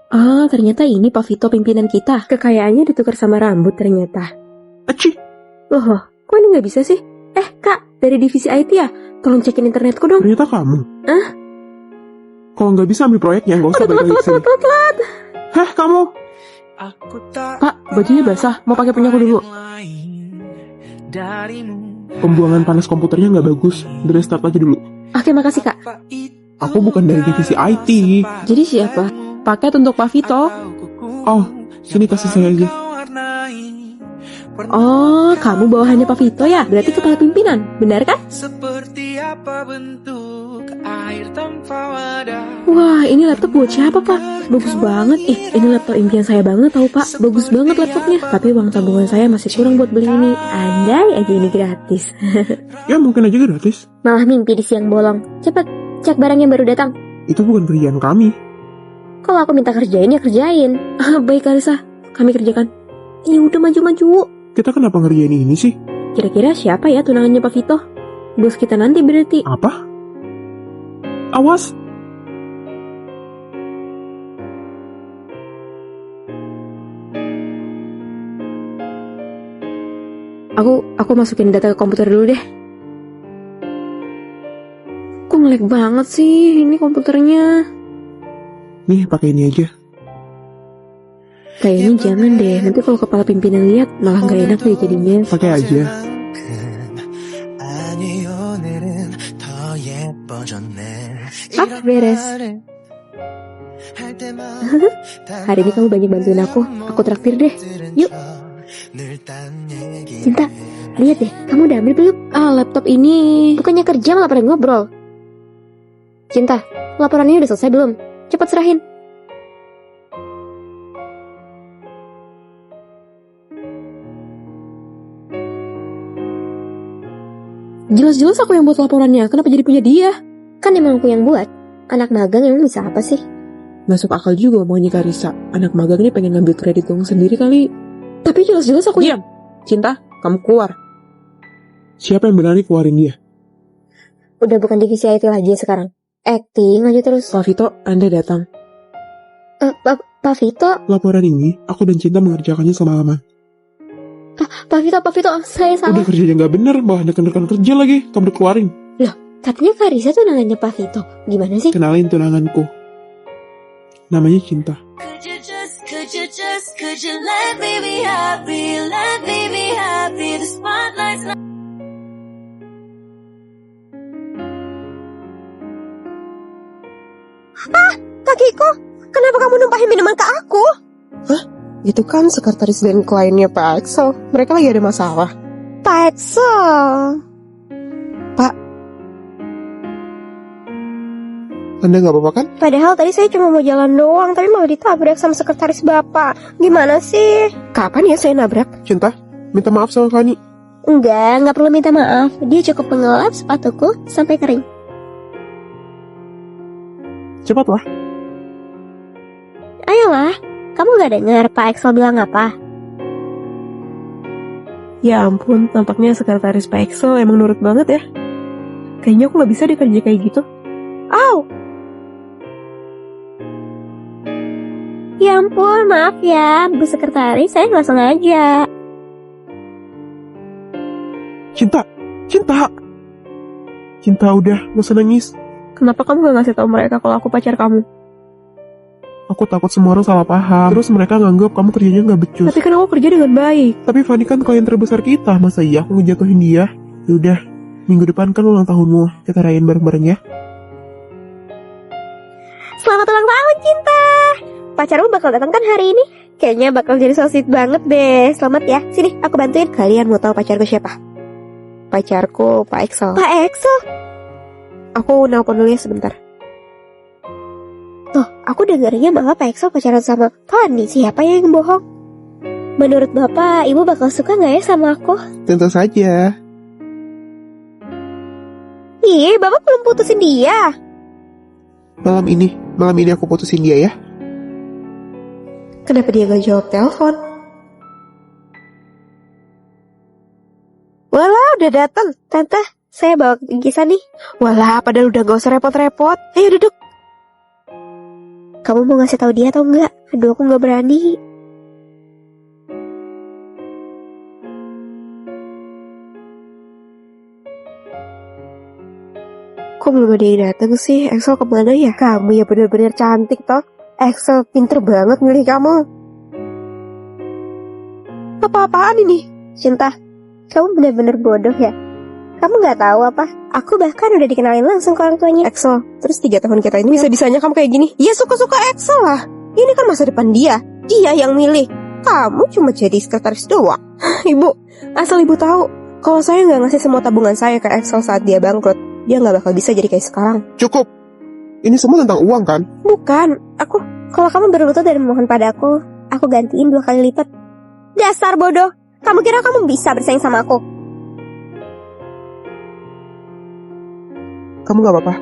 Ah, ternyata ini Pak Vito pimpinan kita. Kekayaannya ditukar sama rambut ternyata. Aci. Loh, kok ini nggak bisa sih? Kak, dari divisi IT ya? Tolong cekin internetku dong. Ternyata kamu. Hah? Kalau nggak bisa ambil proyeknya, nggak usah balik lagi kesini. Telat. Hah, kamu? Pak, bajunya basah. Mau pakai punyaku dulu. Pembuangan panas komputernya nggak bagus. Dari start aja dulu. Oke, makasih Kak. Aku bukan dari divisi IT. Jadi siapa? Paket untuk Pak Vito. Oh, sini kasih saya aja. Oh, kamu bawahannya Pak Vito ya? Berarti kepala pimpinan, benar kan? Wah, ini laptop buat siapa, Pak? Bagus banget. Ini laptop impian saya banget tau, Pak. Bagus banget laptopnya. Tapi uang tabungan saya masih kurang buat beli ini. Andai aja ini gratis. Ya, mungkin aja gratis. Malah mimpi di siang bolong. Cepet, cek barang yang baru datang. Itu bukan kerjaan kami. Kalau aku minta kerjain, ya kerjain. Baik, Karisa. Kami kerjakan. Ya udah, maju-maju. Kita kenapa ngerjain ini sih? Kira-kira siapa ya tunangannya Pak Vito? Bos kita nanti berarti. Apa? Awas! Aku masukin data ke komputer dulu deh. Kok nge-lag banget sih ini komputernya? Nih, pakai ini aja. Kayaknya jangan deh, nanti kalau kepala pimpinan lihat malah gak enak deh jadinya. Pakai aja. Beres. Hari ini kamu banyak bantuin aku traktir deh. Yuk. Cinta, lihat deh, kamu udah ambil belum? Laptop ini. Bukannya kerja malah pada ngobrol. Cinta, laporannya udah selesai belum? Cepat serahin. Jelas-jelas aku yang buat laporannya, kenapa jadi punya dia? Kan emang aku yang buat. Anak magang emang bisa apa sih? Masuk akal juga omongannya Karisa. Anak magang ini pengen ngambil kredit uang sendiri kali. Tapi jelas-jelas aku Diam! Cinta, kamu keluar. Siapa yang berani keluarin dia? Udah bukan divisi IT lagi sekarang. Acting aja terus. Pak Vito, Anda datang. Pak Vito? Laporan ini, aku dan Cinta mengerjakannya semalaman. Pak Vito, saya salah. Udah kerjanya nggak bener, malah rekan-rekan kerja lagi. Kamu dikeluarin. Loh, katanya Karisa tuh tunangannya Pak Vito. Gimana sih? Kenalin tunanganku. Namanya Cinta. Kakiku, kenapa kamu numpahin minuman ke aku? Itu kan sekretaris dan kliennya Pak Axel. Mereka lagi ada masalah. Pak Axel. Anda nggak apa-apa kan? Padahal tadi saya cuma mau jalan doang, tapi malah ditabrak sama sekretaris Bapak. Gimana sih? Kapan ya saya nabrak? Cinta, minta maaf sama Fani. Nggak perlu minta maaf. Dia cukup mengelap sepatuku sampai kering. Cepatlah. Ayolah, kamu gak dengar Pak Axel bilang apa? Ya ampun, tampaknya sekretaris Pak Axel emang nurut banget ya. Kayaknya aku gak bisa deh kerja kayak gitu. Ya ampun, maaf ya, Bu Sekretaris, saya nggak sengaja. Cinta udah, gak usah nangis. Kenapa kamu gak ngasih tahu mereka kalau aku pacar kamu? Aku takut semua orang salah paham. Terus mereka nganggap kamu kerjanya nggak becus. Tapi kan aku kerja dengan baik. Tapi Fani kan klien terbesar kita, masa iya aku ngejatuhin dia? Yaudah, minggu depan kan ulang tahunmu, kita rayain bareng-bareng ya. Selamat ulang tahun, Cinta. Pacarmu bakal datang kan hari ini? Kayaknya bakal jadi so sweet banget deh. Selamat ya, sini aku bantuin. Kalian mau tahu pacarku siapa? Pacarku Pak Axel. Pak Axel? Aku nelpon dulu ya sebentar. Tuh, aku dengarnya malah Pak Axel pacaran sama Fani. Siapa yang bohong? Menurut Bapak, Ibu bakal suka gak ya sama aku? Tentu saja. Ih, Bapak belum putusin dia. Malam ini aku putusin dia ya. Kenapa dia gak jawab telepon? Walah, udah datang. Tante, saya bawa bingkisan nih. Walah, padahal udah gak usah repot-repot. Ayo duduk. Kamu mau ngasih tahu dia atau enggak? Aduh, aku nggak berani. Kok belum ada yang datang sih? Axel kemana ya? Kamu ya bener-bener cantik toh. Axel pinter banget milih kamu. Apa-apaan ini? Cinta, kamu benar-benar bodoh ya? Kamu nggak tahu apa? Aku bahkan udah dikenalin langsung ke orang tuanya. Axel, terus 3 tahun kita ini bisa-bisanya kamu kayak gini? Ya suka-suka Axel lah. Ini kan masa depan dia. Dia yang milih. Kamu cuma jadi sekretaris doang. Ibu, asal ibu tahu, kalau saya nggak ngasih semua tabungan saya ke Axel saat dia bangkrut, dia nggak bakal bisa jadi kayak sekarang. Cukup. Ini semua tentang uang kan? Bukan, Kalau kamu berlutut dan memohon padaku, aku gantiin 2 kali lipat. Dasar bodoh. Kamu kira kamu bisa bersaing sama aku? Kamu gak apa-apa?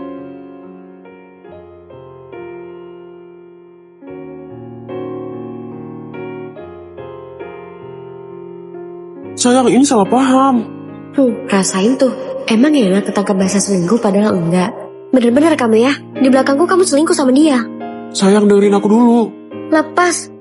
Sayang, ini salah paham. Rasain tuh. Emang enak ketangkap bahasa selingkuh padahal enggak. Bener-bener kamu ya. Di belakangku kamu selingkuh sama dia. Sayang, dengerin aku dulu. Lepas.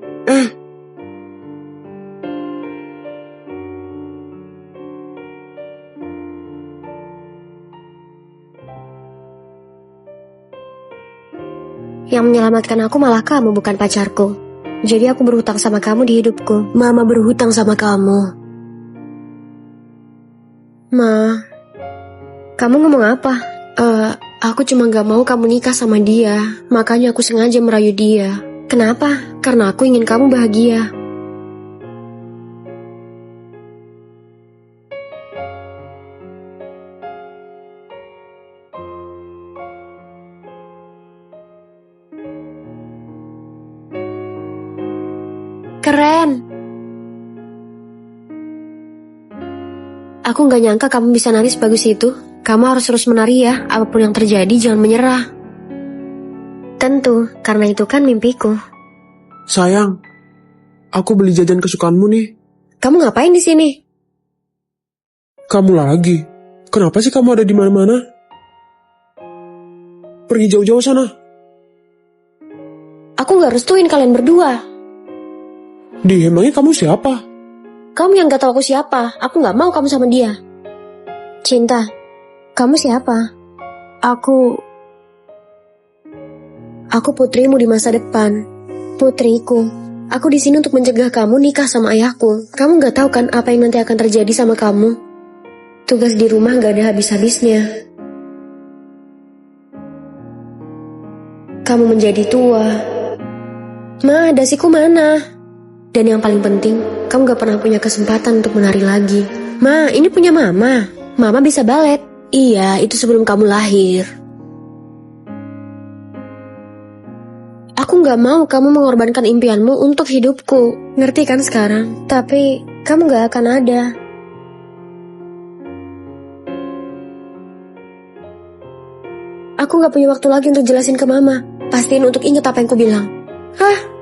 Yang menyelamatkan aku malah kamu, bukan pacarku. Jadi aku berhutang sama kamu di hidupku. Mama berhutang sama kamu. Ma, kamu ngomong apa? Aku cuma gak mau kamu nikah sama dia. Makanya aku sengaja merayu dia. Kenapa? Karena aku ingin kamu bahagia. Keren. Aku gak nyangka kamu bisa nari sebagus itu. Kamu harus terus menari ya, apapun yang terjadi jangan menyerah. Tentu, karena itu kan mimpiku. Sayang, aku beli jajan kesukaanmu nih. Kamu ngapain di sini? Kamu lagi? Kenapa sih kamu ada di mana-mana? Pergi jauh-jauh sana. Aku gak restuin kalian berdua. Emangnya kamu siapa? Kamu yang gak tahu aku siapa. Aku gak mau kamu sama dia. Cinta, kamu siapa? Aku putrimu di masa depan. Putriku. Aku di sini untuk mencegah kamu nikah sama ayahku. Kamu gak tahu kan apa yang nanti akan terjadi sama kamu. Tugas di rumah gak ada habis-habisnya. Kamu menjadi tua. Ma, dasiku mana? Dan yang paling penting, kamu gak pernah punya kesempatan untuk menari lagi. Ma, ini punya mama. Mama bisa balet. Iya, itu sebelum kamu lahir. Aku gak mau kamu mengorbankan impianmu untuk hidupku. Ngerti kan sekarang? Tapi, kamu gak akan ada. Aku gak punya waktu lagi untuk jelasin ke mama. Pastiin untuk ingat apa yang ku bilang. Hah?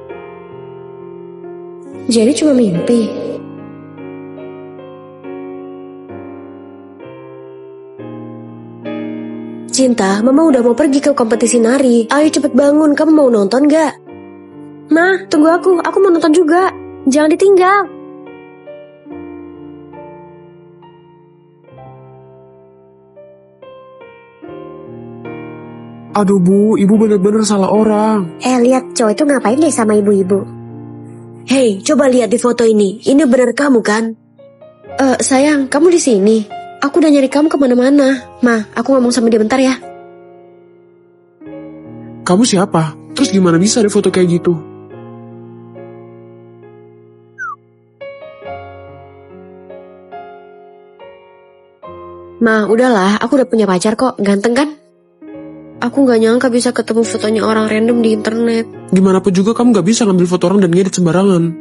Jadi cuma mimpi. Cinta, mama udah mau pergi ke kompetisi nari. Ayo cepet bangun, kamu mau nonton gak? Ma, tunggu aku mau nonton juga. Jangan ditinggal. Aduh Bu, ibu bener-bener salah orang. Lihat cowok itu ngapain deh sama ibu-ibu. Hei, coba lihat di foto ini. Ini bener kamu kan? Sayang, kamu di sini. Aku udah nyari kamu kemana-mana. Ma, aku ngomong sama dia bentar ya. Kamu siapa? Terus gimana bisa ada foto kayak gitu? Ma, udahlah. Aku udah punya pacar kok. Ganteng kan? Aku gak nyangka bisa ketemu fotonya orang random di internet. Gimana pun juga kamu gak bisa ngambil foto orang dan ngedit sembarangan.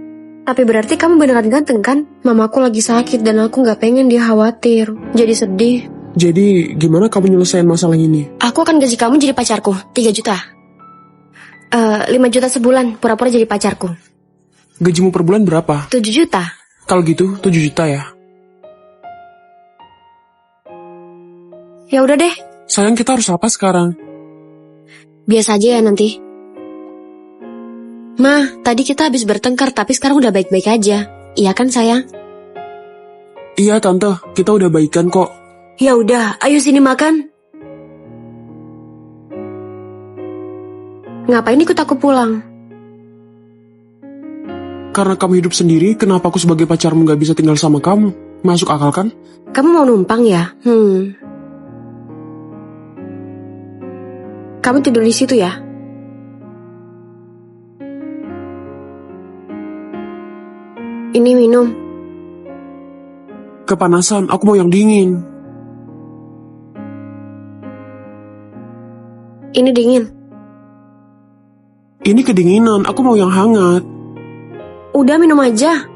Tapi berarti kamu beneran ganteng kan? Mamaku lagi sakit dan aku gak pengen dia khawatir. Jadi sedih. Jadi gimana kamu nyelesain masalah ini? Aku akan gaji kamu jadi pacarku. 3 juta. 5 juta sebulan. Pura-pura jadi pacarku. Gajimu per bulan berapa? 7 juta. Kalau gitu 7 juta ya. Ya udah deh. Sayang, kita harus apa sekarang? Biasa aja ya nanti. Ma, tadi kita habis bertengkar tapi sekarang udah baik-baik aja. Iya kan sayang? Iya tante, kita udah baikan kok. Ya udah, ayo sini makan. Ngapain ikut aku pulang? Karena kamu hidup sendiri, kenapa aku sebagai pacarmu gak bisa tinggal sama kamu? Masuk akal kan? Kamu mau numpang ya? Kamu tidur di situ ya? Ini minum. Kepanasan, aku mau yang dingin. Ini dingin. Ini kedinginan, aku mau yang hangat. Udah minum aja.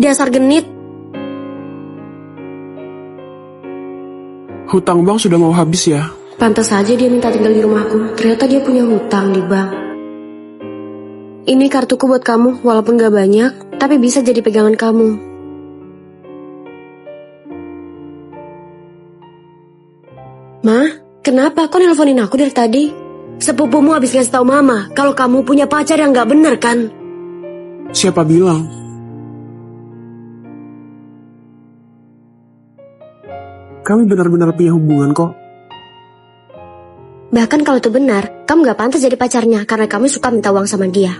Dasar genit. Hutang bank sudah mau habis ya? Pantas saja dia minta tinggal di rumahku. Ternyata dia punya hutang di bank. Ini kartuku buat kamu, walaupun gak banyak, tapi bisa jadi pegangan kamu. Ma, kenapa kau nelponin aku dari tadi? Sepupumu habis ngasih tahu Mama kalau kamu punya pacar yang gak bener kan? Siapa bilang? Kami benar-benar punya hubungan kok. Bahkan kalau itu benar, kamu gak pantas jadi pacarnya karena kamu suka minta uang sama dia.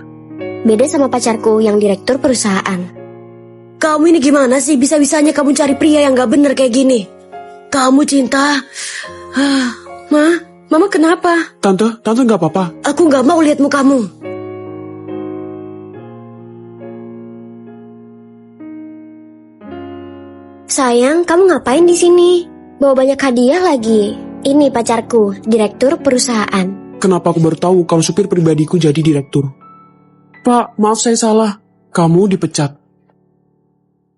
Beda sama pacarku yang direktur perusahaan. Kamu ini gimana sih? Bisa-bisanya kamu cari pria yang gak bener kayak gini. Kamu cinta. Mama kenapa? Tante gak apa-apa. Aku gak mau lihat mukamu. Sayang, kamu ngapain di sini? Bawa banyak hadiah lagi. Ini pacarku, direktur perusahaan. Kenapa aku baru tahu kalau supir pribadiku jadi direktur? Pak, maaf saya salah. Kamu dipecat.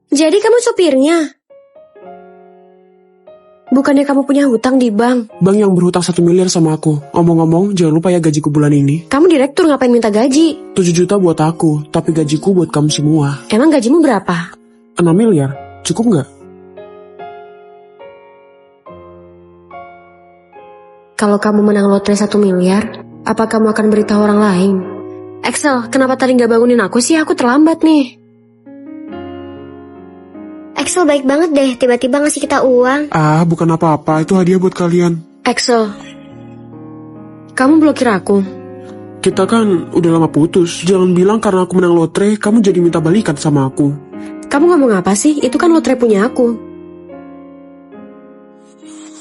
Jadi kamu sopirnya? Bukannya kamu punya hutang di bank? Bank yang berhutang 1 miliar sama aku. Omong-omong, jangan lupa ya gajiku bulan ini. Kamu direktur ngapain minta gaji? 7 juta buat aku, tapi gajiku buat kamu semua. Emang gajimu berapa? 6 miliar, cukup nggak? Kalau kamu menang lotre 1 miliar, apa kamu akan beritahu orang lain? Axel, kenapa tadi gak bangunin aku sih? Aku terlambat nih. Axel baik banget deh, tiba-tiba ngasih kita uang. Ah, bukan apa-apa, itu hadiah buat kalian. Axel, kamu blokir aku. Kita kan udah lama putus. Jangan bilang karena aku menang lotre, kamu jadi minta balikan sama aku. Kamu ngomong apa sih? Itu kan lotre punya aku.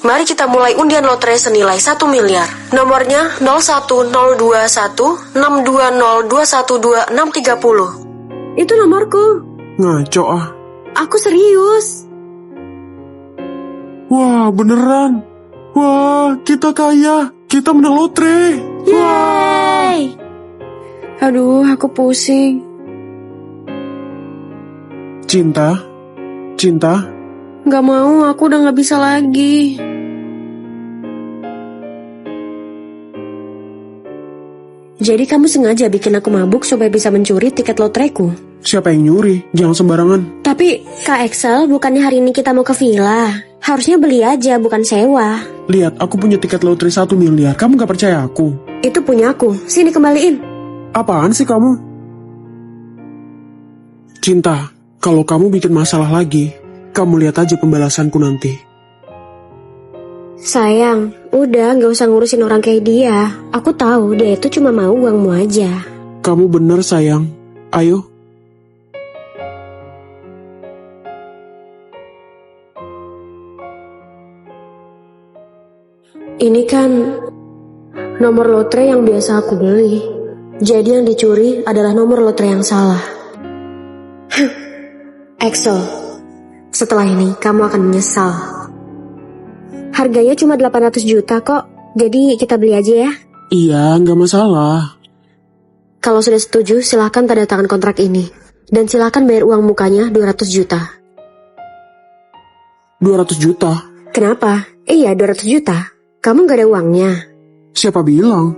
Mari kita mulai undian lotre senilai 1 miliar. Nomornya 0102102121260. Itu nomorku. Ngaco ah. Aku serius. Wah, beneran. Wah, kita kaya. Kita menang lotre. Yeay. Aduh, aku pusing. Cinta. Gak mau, aku udah gak bisa lagi. Jadi kamu sengaja bikin aku mabuk supaya bisa mencuri tiket lotreku? Siapa yang nyuri? Jangan sembarangan. Tapi, Kak Axel, bukannya hari ini kita mau ke villa? Harusnya beli aja, bukan sewa. Lihat, aku punya tiket lotre 1 miliar. Kamu gak percaya aku? itu punya aku. Sini kembaliin. Apaan sih kamu? Cinta, kalau kamu bikin masalah lagi, kamu lihat aja pembalasanku nanti. Sayang, udah gak usah ngurusin orang kayak dia. Aku tahu dia itu cuma mau uangmu aja. Kamu bener sayang. Ayo. Ini kan nomor lotre yang biasa aku beli. Jadi yang dicuri adalah nomor lotre yang salah. Axel, setelah ini kamu akan menyesal. Harganya cuma 800 juta kok. Jadi kita beli aja ya. Iya, nggak masalah. Kalau sudah setuju, silahkan tanda tangan kontrak ini. Dan silahkan bayar uang mukanya 200 juta. 200 juta? Kenapa? Iya, 200 juta. Kamu gak ada uangnya. Siapa bilang?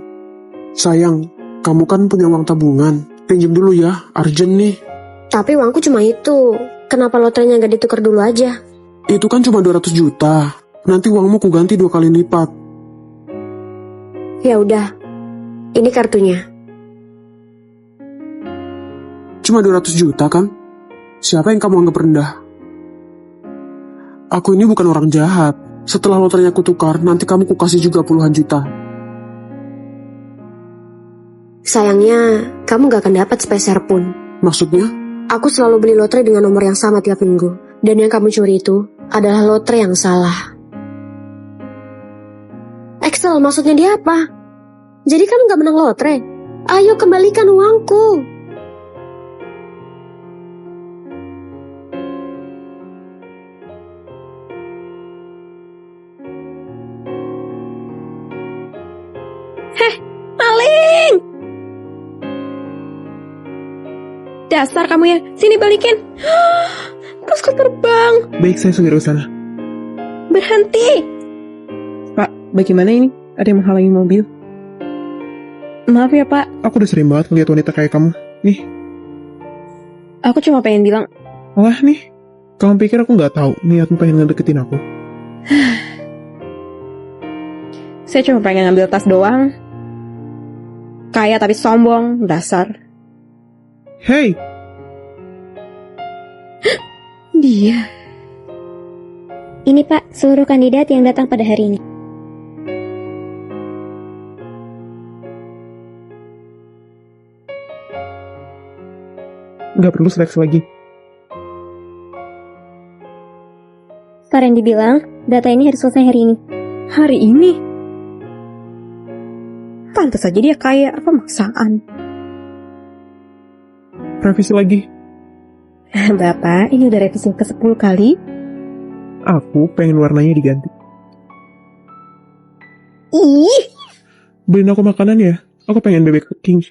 Sayang, kamu kan punya uang tabungan. Pinjam dulu ya, urgent nih. Tapi uangku cuma itu. Kenapa lotrenya gak ditukar dulu aja? Itu kan cuma 200 juta. Nanti uangmu ku ganti 2 kali lipat. Ya udah, ini kartunya. Cuma 200 juta kan? Siapa yang kamu anggap rendah? Aku ini bukan orang jahat. Setelah lotrenya ku tukar, nanti kamu ku kasih juga puluhan juta. Sayangnya, kamu gak akan dapat sepeser pun. Maksudnya? Aku selalu beli lotre dengan nomor yang sama tiap minggu. Dan yang kamu curi itu adalah lotre yang salah. Excel, maksudnya dia apa? Jadi kamu gak menang lotre? Ayo kembalikan uangku. Maling! Dasar kamu ya, sini balikin. Tasku terbang. Baik, saya segera ke sana. Berhenti. Pak, bagaimana ini? Ada yang menghalangi mobil? Maaf ya Pak, Aku udah sering banget ngeliat wanita kayak kamu. Nih, aku cuma pengen bilang, lah nih. Kamu pikir aku nggak tahu niatmu pengen ngedeketin aku? saya cuma pengen ngambil tas doang. Kaya tapi sombong, dasar. Hey, Dia. Ini Pak, seluruh kandidat yang datang pada hari ini. nggak perlu seleksi lagi. Pak Randy bilang, data ini harus selesai hari ini. Hari ini? Pantas saja dia kaya, apa maksaan? Revisi lagi. Bapak, ini udah revisi ke-10 kali. Aku pengen warnanya diganti. Ih, Beliin aku makanan ya. Aku pengen bebek king.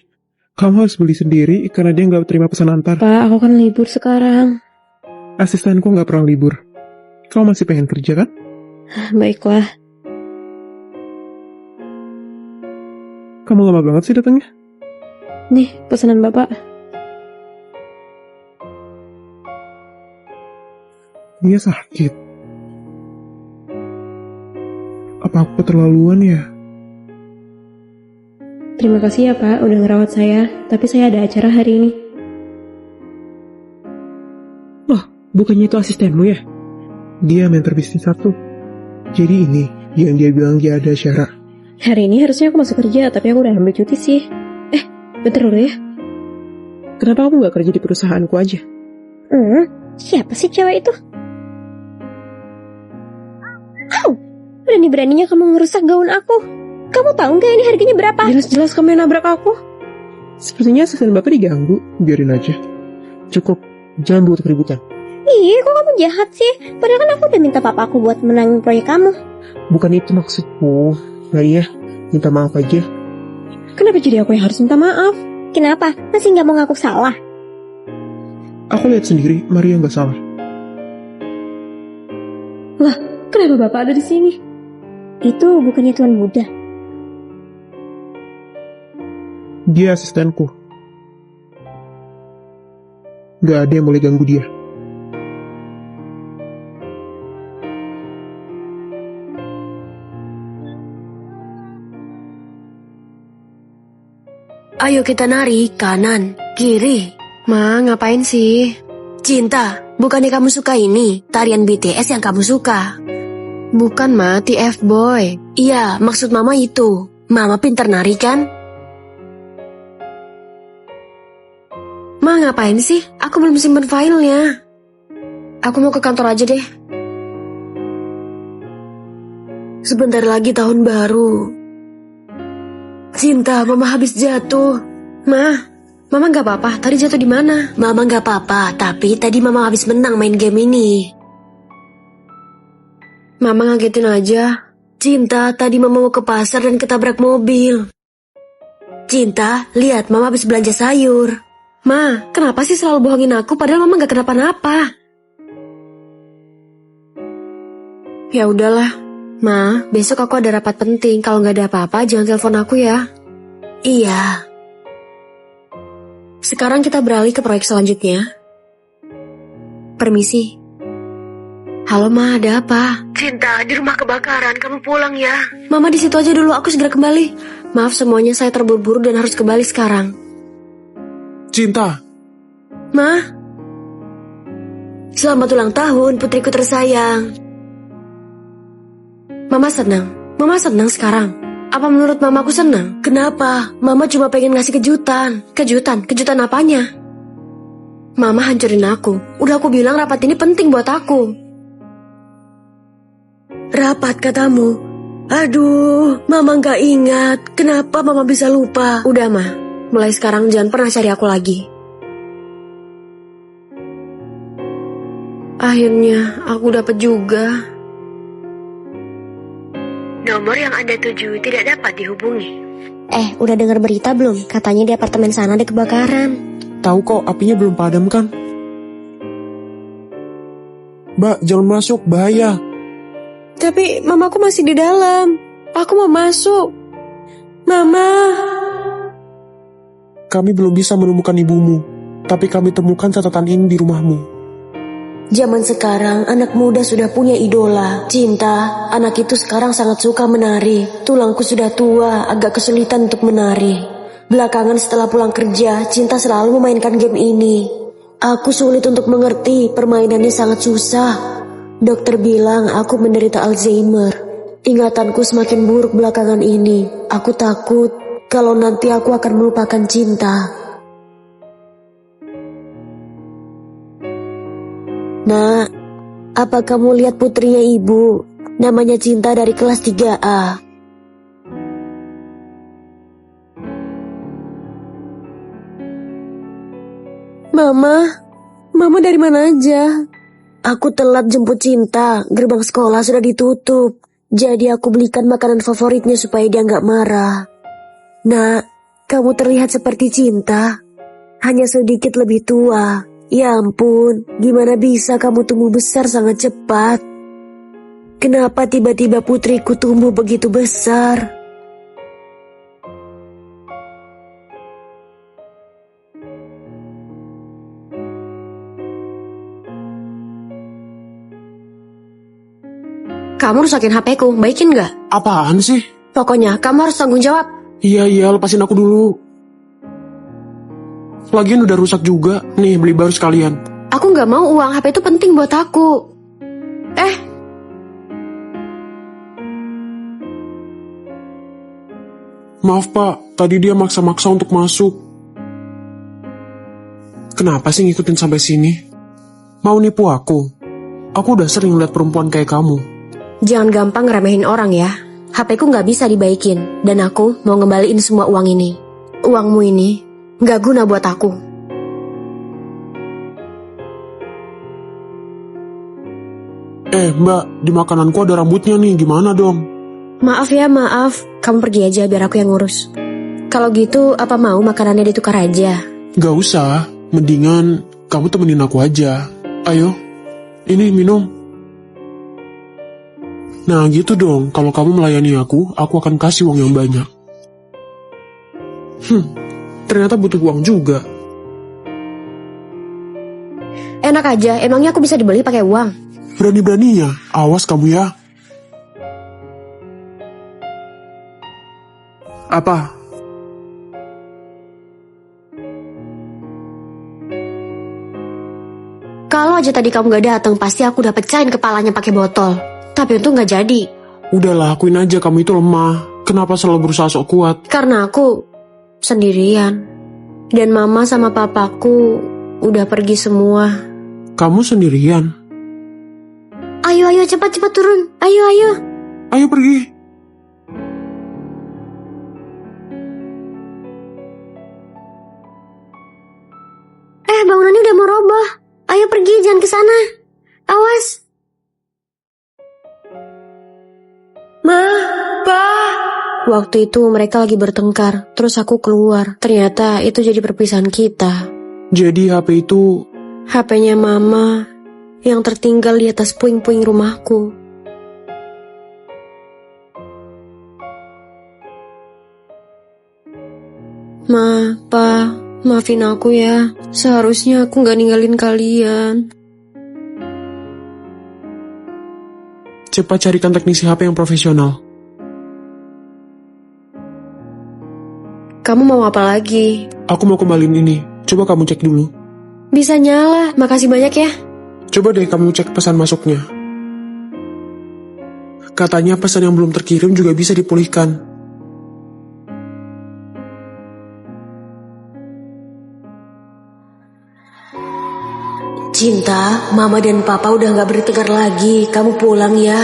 Kamu harus beli sendiri karena dia nggak terima pesan antar. Pak, aku kan libur sekarang. Asistenku nggak pernah libur. Kamu masih pengen kerja kan? Baiklah. Kamu lama banget sih datangnya. Nih, pesanan Bapak. Dia sakit. Apa aku keterlaluan ya? Terima kasih ya Pak, udah ngerawat saya. Tapi saya ada acara hari ini. Loh, bukannya itu asistenmu ya? Dia mentor bisnis satu. Jadi ini yang dia bilang dia ada acara. Hari ini harusnya aku masuk kerja, tapi aku udah ambil cuti sih. Bentar dulu ya. Kenapa kamu gak kerja di perusahaanku aja? siapa sih cewek itu? Berani-beraninya kamu ngerusak gaun aku. Kamu tahu nggak ini harganya berapa? Jelas-jelas kamu yang nabrak aku. Sepertinya asisten Bapak diganggu. Biarin aja. Cukup, jangan buat keributan. Ih, kok kamu jahat sih? Padahal kan aku udah minta papa aku buat menangin proyek kamu. Bukan itu maksudku. Maria, minta maaf aja. Kenapa jadi aku yang harus minta maaf? Kenapa? Masih nggak mau ngaku salah? Aku lihat sendiri, Maria nggak salah. Kenapa Bapak ada di sini? Itu bukannya tuan muda. Dia asistenku. Gak ada yang boleh ganggu dia. Ayo kita nari, kanan, kiri. Ma, ngapain sih? Cinta, bukannya kamu suka ini, tarian BTS yang kamu suka? Bukan Ma, TF Boy. Iya, maksud mama itu. Mama pintar nari kan? Ma, ngapain sih? Aku belum simpen filenya. Aku mau ke kantor aja deh. Sebentar lagi tahun baru. Cinta, mama habis jatuh. Mama nggak apa-apa. Tadi jatuh di mana? Mama nggak apa-apa, tapi tadi mama habis menang main game ini. Mama ngagetin aja. Cinta, tadi mama mau ke pasar dan ketabrak mobil. Cinta, lihat mama habis belanja sayur. Ma, kenapa sih selalu bohongin aku padahal mama nggak kenapa-napa? Ya udahlah. Ma, besok aku ada rapat penting. Kalau nggak ada apa-apa, jangan telepon aku ya. Iya. Sekarang kita beralih ke proyek selanjutnya. permisi. Halo Ma, ada apa? Cinta, di rumah kebakaran, kamu pulang ya. Mama di situ aja dulu, aku segera kembali. Maaf semuanya, saya terburu-buru dan harus ke Bali sekarang. Cinta, Ma, selamat ulang tahun putriku tersayang. Mama senang sekarang. Apa menurut mamaku senang? Kenapa? Mama cuma pengen ngasih kejutan. Kejutan apanya? Mama hancurin aku. Udah aku bilang rapat ini penting buat aku. Rapat katamu? Aduh, Mama gak ingat. Kenapa Mama bisa lupa? Udah Ma, mulai sekarang jangan pernah cari aku lagi. Akhirnya aku dapat juga. Nomor yang Anda tuju tidak dapat dihubungi. Udah dengar berita belum? Katanya di apartemen sana ada kebakaran. tahu kok apinya belum padam kan? Mbak, jangan masuk, bahaya. Tapi mamaku masih di dalam. Aku mau masuk. Mama. Kami belum bisa menemukan ibumu, tapi kami temukan catatan ini di rumahmu. Zaman sekarang anak muda sudah punya idola. Cinta, anak itu sekarang sangat suka menari. Tulangku sudah tua, agak kesulitan untuk menari. Belakangan setelah pulang kerja, Cinta selalu memainkan game ini. Aku sulit untuk mengerti, permainannya sangat susah. Dokter bilang aku menderita Alzheimer. Ingatanku semakin buruk belakangan ini. Aku takut kalau nanti aku akan melupakan Cinta. Nak, apa kamu lihat putrinya ibu? Namanya Cinta dari kelas 3A. Mama dari mana aja? Aku telat jemput Cinta, gerbang sekolah sudah ditutup. Jadi aku belikan makanan favoritnya supaya dia nggak marah. Nak, kamu terlihat seperti Cinta, hanya sedikit lebih tua. Ya ampun, gimana bisa kamu tumbuh besar sangat cepat? Kenapa tiba-tiba putriku tumbuh begitu besar? Kamu rusakin HP-ku, baikin gak? Apaan sih? Pokoknya kamu harus tanggung jawab. Iya, lepasin aku dulu. Lagian udah rusak juga. Nih, beli baru sekalian. Aku gak mau, uang HP itu penting buat aku. Maaf pak, tadi dia maksa-maksa untuk masuk. Kenapa sih ngikutin sampai sini? Mau nipu aku? Aku udah sering lihat perempuan kayak kamu. Jangan gampang ngeremehin orang ya. HP-ku gak bisa dibaikin. Dan aku mau ngembaliin semua uang ini. Uangmu ini gak guna buat aku. Mbak, di makananku ada rambutnya nih, gimana dong? Maaf ya, maaf. Kamu pergi aja biar aku yang ngurus. Kalau gitu, apa mau makanannya ditukar aja? Gak usah, mendingan kamu temenin aku aja. Ayo, ini minum. Nah gitu dong, kalau kamu melayani aku akan kasih uang yang banyak. Ternyata butuh uang juga. Enak aja, emangnya aku bisa dibeli pakai uang? Berani-beraninya, awas kamu ya. Apa? Kalau aja tadi kamu gak datang, pasti aku udah pecahin kepalanya pakai botol. Tapi untung gak jadi. Udahlah, akuin aja kamu itu lemah. Kenapa selalu berusaha sok kuat? Karena aku sendirian. Dan mama sama papaku udah pergi semua. Kamu sendirian? Ayo, cepat turun. Ayo. Ayo pergi. Bangunannya udah mau roboh. Ayo pergi, jangan ke sana. Awas. Ma, Pa. Waktu itu mereka lagi bertengkar. Terus aku keluar. Ternyata itu jadi perpisahan kita. Jadi HP itu... HP-nya Mama yang tertinggal di atas puing-puing rumahku. Ma, Pa, maafin aku ya. Seharusnya aku gak ninggalin kalian. Cepat carikan teknisi HP yang profesional. Kamu mau apa lagi? Aku mau kembaliin ini. Coba kamu cek dulu. Bisa nyala, makasih banyak ya. Coba deh kamu cek pesan masuknya. Katanya pesan yang belum terkirim juga bisa dipulihkan. Cinta, Mama dan Papa udah gak bertengkar lagi. Kamu pulang ya.